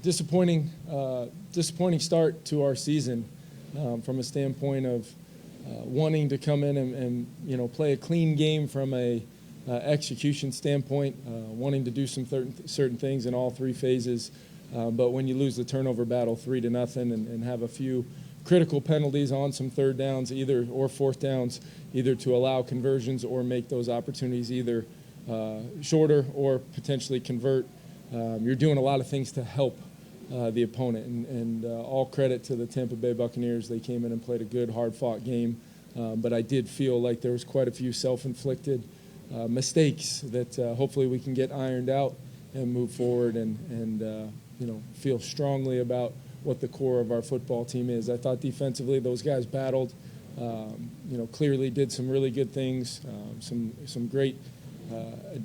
Disappointing start to our season from a standpoint of wanting to come in and play a clean game from a execution standpoint, wanting to do some certain things in all three phases. But when you lose the turnover battle 3-0 and have a few critical penalties on some third downs or fourth downs, either to allow conversions or make those opportunities either shorter or potentially convert, you're doing a lot of things to help the opponent. And all credit to the Tampa Bay Buccaneers. They came in and played a good, hard-fought game. But I did feel like there was quite a few self-inflicted mistakes that hopefully we can get ironed out and move forward and feel strongly about what the core of our football team is. I thought defensively those guys battled, clearly did some really good things, some great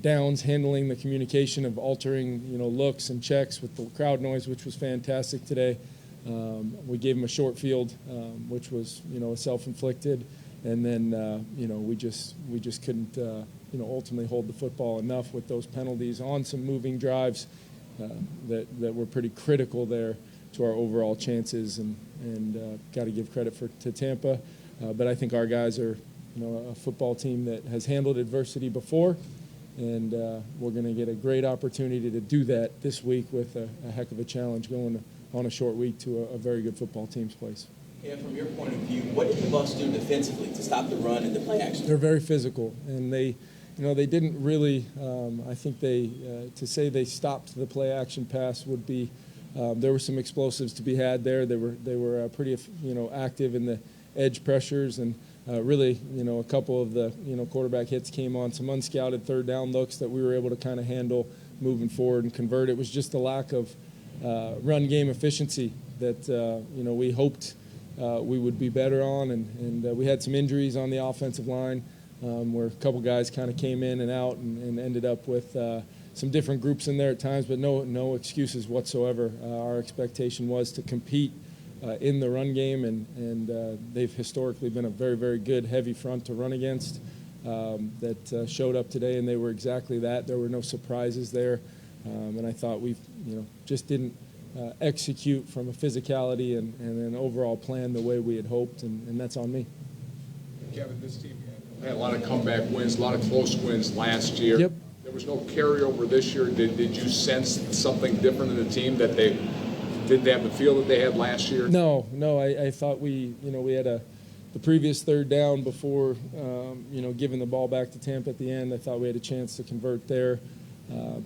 downs, handling the communication of altering, looks and checks with the crowd noise, which was fantastic today. We gave them a short field, which was, self-inflicted, and then, we just couldn't, ultimately hold the football enough with those penalties on some moving drives that were pretty critical there to our overall chances, and got to give credit to Tampa. But I think our guys are, a football team that has handled adversity before, and we're going to get a great opportunity to do that this week with a heck of a challenge going on a short week to a very good football team's place. Yeah, from your point of view, what did the Bucs do defensively to stop the run and the play action? They're very physical, and they didn't really. I think to say they stopped the play action pass would be. There were some explosives to be had there. They were pretty active in the edge pressures, and really a couple of the quarterback hits came on some unscouted third down looks that we were able to kind of handle moving forward and convert. It was just a lack of run game efficiency that we hoped we would be better on, and we had some injuries on the offensive line where a couple guys kind of came in and out and ended up with some different groups in there at times, but no excuses whatsoever. Our expectation was to compete in the run game, and they've historically been a very, very good heavy front to run against that showed up today, and they were exactly that. There were no surprises there, and I thought we just didn't execute from a physicality and an overall plan the way we had hoped, and that's on me. Kevin, this team had a lot of comeback wins, a lot of close wins last year. Yep. There was no carryover this year. Did you sense something different in the team that they didn't have the feel that they had last year? No. I thought we had the previous third down before, giving the ball back to Tampa at the end. I thought we had a chance to convert there,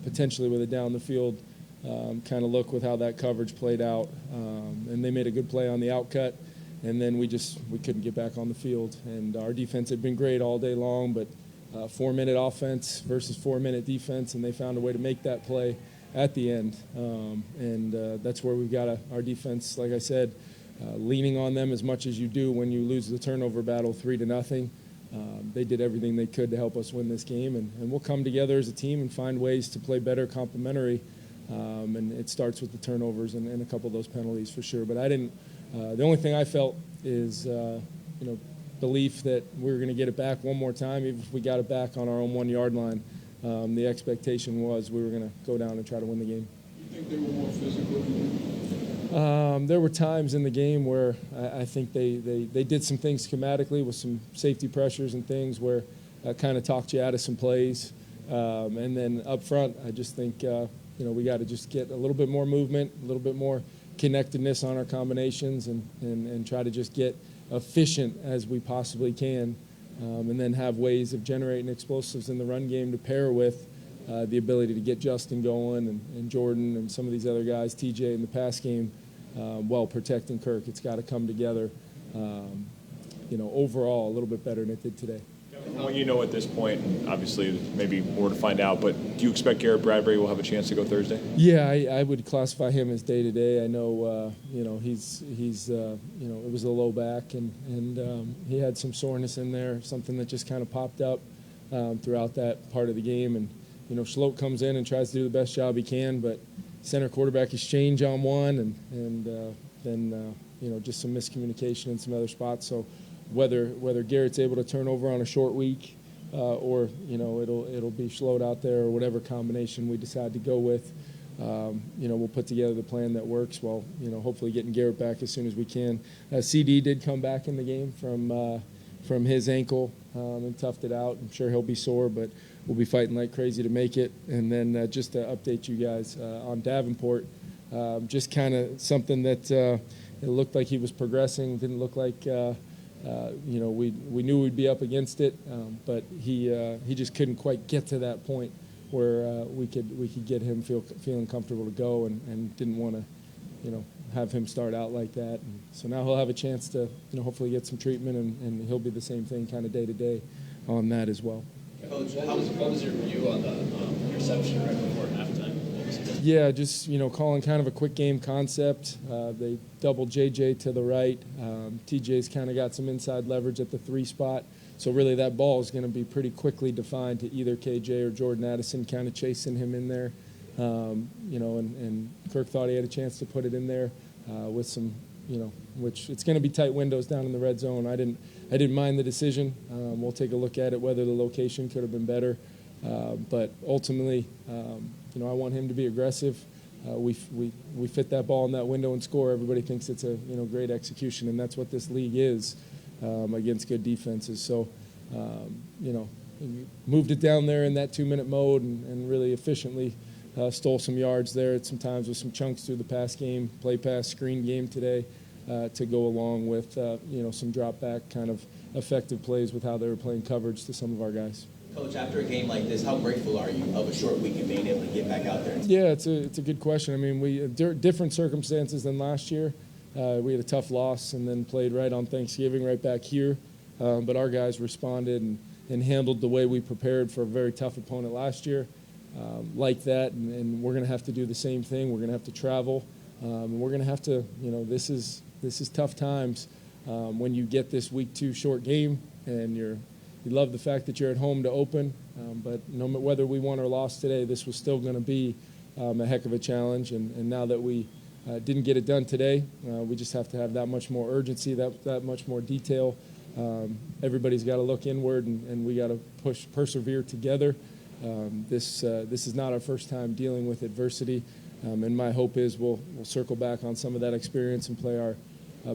potentially with a down the field kind of look with how that coverage played out. And they made a good play on the outcut, and then we couldn't get back on the field. And our defense had been great all day long, but 4-minute offense versus 4-minute defense, and they found a way to make that play at the end. That's where we've got our defense, like I said, leaning on them as much as you do when you lose the turnover battle 3-0. They did everything they could to help us win this game, and we'll come together as a team and find ways to play better complementary. And it starts with the turnovers and a couple of those penalties for sure. But I didn't. The only thing I felt is, belief that we were going to get it back one more time, even if we got it back on our own 1-yard line. The expectation was we were going to go down and try to win the game. You think they were more physical than you? There were times in the game where I think they did some things schematically with some safety pressures and things where kind of talked you out of some plays. And then up front, I just think, we got to just get a little bit more movement, a little bit more connectedness on our combinations and try to just get efficient as we possibly can, and then have ways of generating explosives in the run game to pair with the ability to get Justin going and Jordan and some of these other guys, TJ in the pass game, while protecting Kirk. It's got to come together, overall a little bit better than it did today. Well, at this point, obviously maybe more to find out, but do you expect Garrett Bradbury will have a chance to go Thursday? Yeah, I would classify him as day-to-day. I know, he's it was a low back, and he had some soreness in there, something that just kind of popped up throughout that part of the game. And, Schlote comes in and tries to do the best job he can, but center quarterback exchange on one, and then just some miscommunication in some other spots. So whether Garrett's able to turn over on a short week or it'll be Schlote out there or whatever combination we decide to go with, we'll put together the plan that works while, hopefully getting Garrett back as soon as we can. CD did come back in the game from his ankle and toughed it out. I'm sure he'll be sore, but we'll be fighting like crazy to make it. And then just to update you guys on Davenport, just kind of something that it looked like he was progressing. Didn't look like we knew we'd be up against it, but he just couldn't quite get to that point where we could get him feeling comfortable to go, and didn't want to have him start out like that. And so now he'll have a chance to hopefully get some treatment, and he'll be the same thing kind of day to day on that as well. Coach, what was your view on the interception right before halftime? Yeah, just calling kind of a quick game concept. They doubled JJ to the right. TJ's kind of got some inside leverage at the 3 spot. So really that ball is going to be pretty quickly defined to either KJ or Jordan Addison, kind of chasing him in there. And Kirk thought he had a chance to put it in there with some, which it's going to be tight windows down in the red zone. I didn't mind the decision. We'll take a look at it, whether the location could have been better. But ultimately, I want him to be aggressive. We fit that ball in that window and score. Everybody thinks it's a great execution, and that's what this league is against good defenses. So, moved it down there in that 2-minute mode and really efficiently stole some yards there at some times with some chunks through the pass game, play pass, screen game today to go along with some drop back kind of effective plays with how they were playing coverage to some of our guys. Coach, after a game like this, how grateful are you of a short week and being able to get back out there? Yeah, it's a good question. I mean, we different circumstances than last year. We had a tough loss and then played right on Thanksgiving, right back here. But our guys responded and handled the way we prepared for a very tough opponent last year, like that. And we're going to have to do the same thing. We're going to have to travel. And we're going to have to, this is tough times when you get this week 2 short game and you love the fact that you're at home to open, but no matter whether we won or lost today, this was still going to be a heck of a challenge. And now that we didn't get it done today, we just have to have that much more urgency, that much more detail. Everybody's got to look inward, and we got to persevere together. This is not our first time dealing with adversity, and my hope is we'll circle back on some of that experience and play our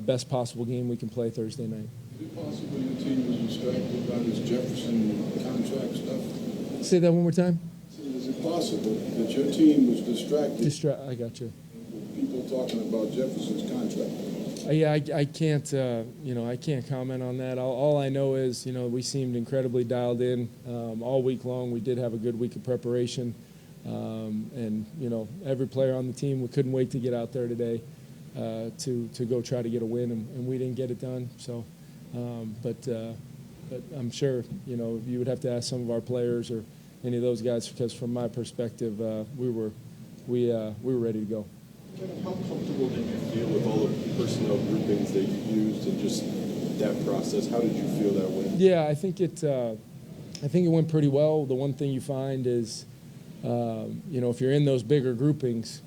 best possible game we can play Thursday night. Is it possible your team was distracted by this Jefferson contract stuff? Say that one more time. Is it possible that your team was distracted? I got you. People talking about Jefferson's contract. Yeah, I can't, I can't comment on that. All I know is, we seemed incredibly dialed in all week long. We did have a good week of preparation, and every player on the team, we couldn't wait to get out there today to go try to get a win, and we didn't get it done. So. But I'm sure, you would have to ask some of our players or any of those guys, because from my perspective, we were ready to go. How comfortable did you feel with all the personnel groupings that you used and just that process? How did you feel that went? Yeah, I think it went pretty well. The one thing you find is, if you're in those bigger groupings,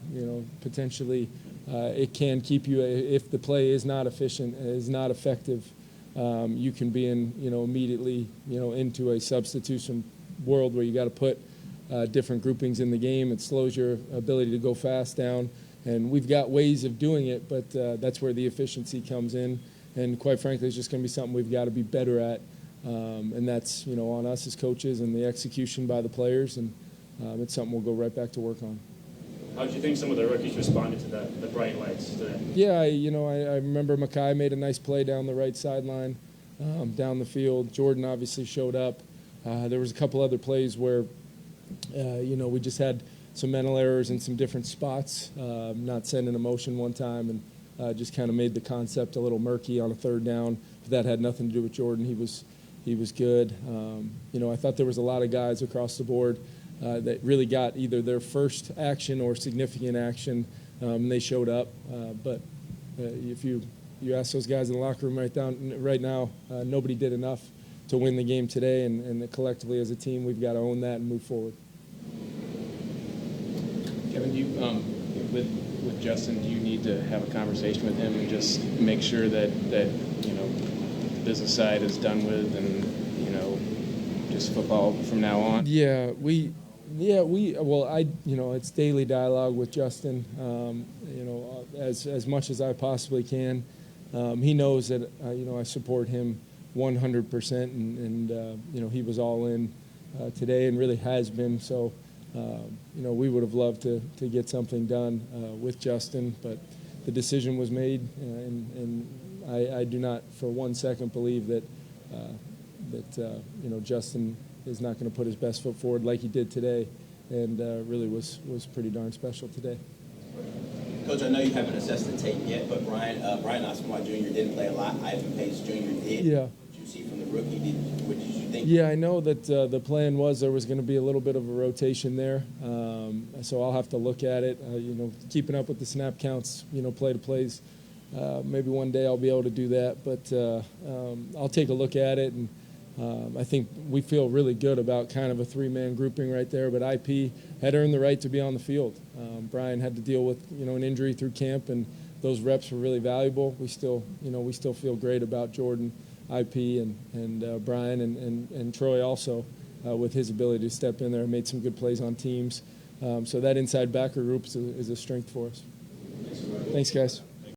potentially it can keep you, if the play is not efficient, is not effective. You can be in, immediately, into a substitution world where you got to put different groupings in the game. It slows your ability to go fast down, and we've got ways of doing it, but that's where the efficiency comes in. And quite frankly, it's just going to be something we've got to be better at, and that's on us as coaches and the execution by the players, and it's something we'll go right back to work on. How did you think some of the rookies responded to the bright lights today? Yeah, I remember Makai made a nice play down the right sideline, down the field. Jordan obviously showed up. There was a couple other plays where, we just had some mental errors in some different spots, not sending a motion one time, and just kind of made the concept a little murky on a 3rd down. But that had nothing to do with Jordan. He was good. I thought there was a lot of guys across the board that really got either their first action or significant action, and they showed up. But if you ask those guys in the locker room right now, nobody did enough to win the game today, and collectively as a team, we've got to own that and move forward. Kevin, with Justin, do you need to have a conversation with him and just make sure that the business side is done with, and just football from now on? Yeah, Yeah, it's daily dialogue with Justin. As much as I possibly can. He knows that I support him 100%, and he was all in today and really has been. So we would have loved to get something done with Justin, but the decision was made, and I do not for 1 second believe that Justin is not going to put his best foot forward like he did today, and really was pretty darn special today. Coach, I know you haven't assessed the tape yet, but Brian Osborne Jr. didn't play a lot. Ivan Pace Jr. did. Yeah. What did you see from the rookie? What did you think? Yeah, I know that the plan was there was going to be a little bit of a rotation there, so I'll have to look at it. Keeping up with the snap counts, play to plays. Maybe one day I'll be able to do that, but I'll take a look at it, and I think we feel really good about kind of a three-man grouping right there. But IP had earned the right to be on the field. Brian had to deal with an injury through camp, and those reps were really valuable. We still feel great about Jordan, IP, and Brian and Troy also with his ability to step in there and made some good plays on teams. So that inside backer group is a strength for us. Thanks, guys.